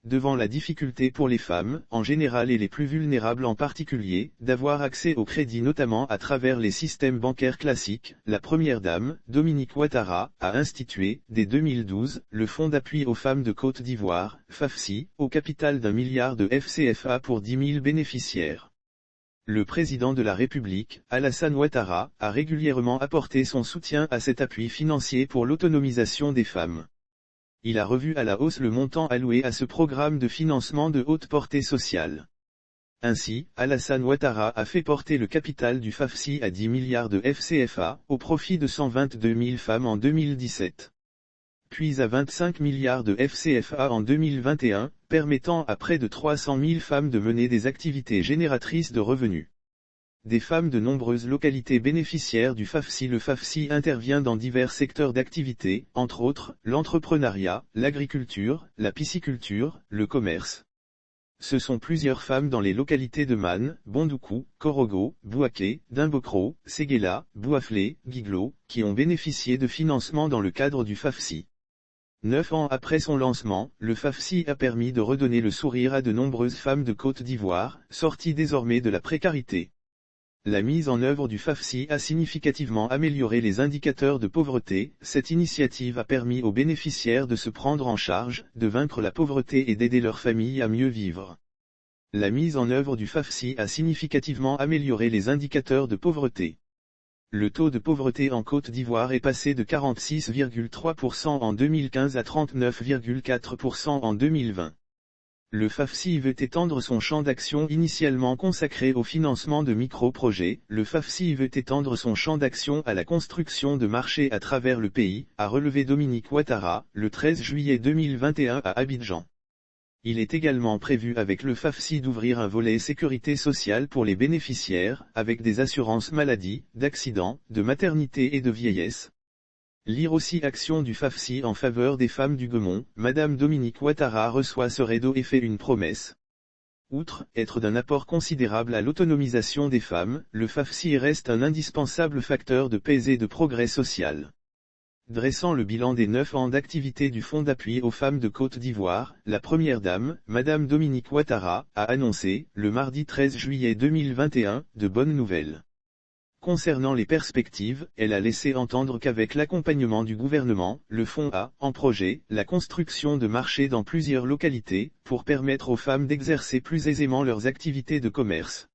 devant la difficulté pour les femmes, en général et les plus vulnérables en particulier, d'avoir accès au crédit notamment à travers les systèmes bancaires classiques, la première dame, Dominique Ouattara, a institué, dès 2012, le Fonds d'appui aux femmes de Côte d'Ivoire, FAFSI, au capital d'1 milliard de FCFA pour 10 000 bénéficiaires. Le président de la République, Alassane Ouattara, a régulièrement apporté son soutien à cet appui financier pour l'autonomisation des femmes. Il a revu à la hausse le montant alloué à ce programme de financement de haute portée sociale. Ainsi, Alassane Ouattara a fait porter le capital du FAFSI à 10 milliards de FCFA, au profit de 122 000 femmes en 2017. Puis à 25 milliards de FCFA en 2021, permettant à près de 300 000 femmes de mener des activités génératrices de revenus. Des femmes de nombreuses localités bénéficiaires du FAFSI. Le FAFSI intervient dans divers secteurs d'activité, entre autres, l'entrepreneuriat, l'agriculture, la pisciculture, le commerce. Ce sont plusieurs femmes dans les localités de Man, Bondoukou, Korogo, Bouaké, Dimbokro, Séguéla, Bouaflé, Guiglo, qui ont bénéficié de financement dans le cadre du FAFSI. 9 ans après son lancement, le FAFSI a permis de redonner le sourire à de nombreuses femmes de Côte d'Ivoire, sorties désormais de la précarité. La mise en œuvre du FAFSI a significativement amélioré les indicateurs de pauvreté. Cette initiative a permis aux bénéficiaires de se prendre en charge, de vaincre la pauvreté et d'aider leurs familles à mieux vivre. La mise en œuvre du FAFSI a significativement amélioré les indicateurs de pauvreté. Le taux de pauvreté en Côte d'Ivoire est passé de 46,3% en 2015 à 39,4% en 2020. Le FAFSI veut étendre son champ d'action initialement consacré au financement de micro-projets. Le FAFSI veut étendre son champ d'action à la construction de marchés à travers le pays, a relevé Dominique Ouattara, le 13 juillet 2021 à Abidjan. Il est également prévu avec le FAFSI d'ouvrir un volet sécurité sociale pour les bénéficiaires, avec des assurances maladie, d'accident, de maternité et de vieillesse. Lire aussi action du FAFSI en faveur des femmes du Gaumont. Madame Dominique Ouattara reçoit ce Redo et fait une promesse. Outre être d'un apport considérable à l'autonomisation des femmes, le FAFSI reste un indispensable facteur de paix et de progrès social. Dressant le bilan des 9 ans d'activité du Fonds d'appui aux femmes de Côte d'Ivoire, la première dame, Madame Dominique Ouattara, a annoncé, le mardi 13 juillet 2021, de bonnes nouvelles. Concernant les perspectives, elle a laissé entendre qu'avec l'accompagnement du gouvernement, le fonds a, en projet, la construction de marchés dans plusieurs localités, pour permettre aux femmes d'exercer plus aisément leurs activités de commerce.